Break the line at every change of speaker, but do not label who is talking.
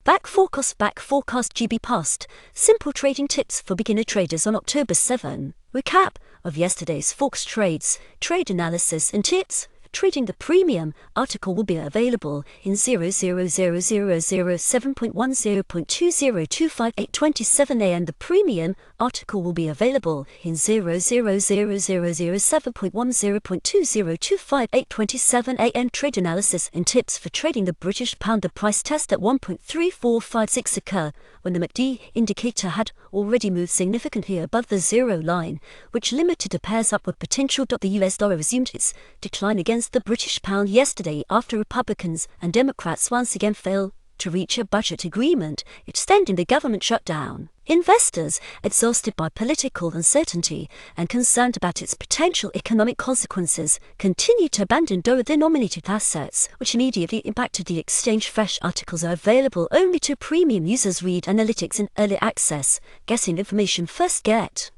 Back forecast GBPUSD, simple trading tips for beginner traders on October 7. Recap of yesterday's Forex trades, trade analysis and tips. Trading the Premium article will be available in 0.2025827 and the Premium article will be available in 0.2025827 and trade analysis and tips for trading the British pound. The price test at 1.3456 occur when the MACD indicator had already moved significantly above the zero line, which limited the pair's upward potential. The US dollar resumed its decline against the British pound yesterday after Republicans and Democrats once again failed to reach a budget agreement, extending the government shutdown. Investors, exhausted by political uncertainty and concerned about its potential economic consequences, continue to abandon dollar-denominated assets, which immediately impacted the exchange. Fresh articles are available only to premium users. Read analytics in early access, getting information first. Get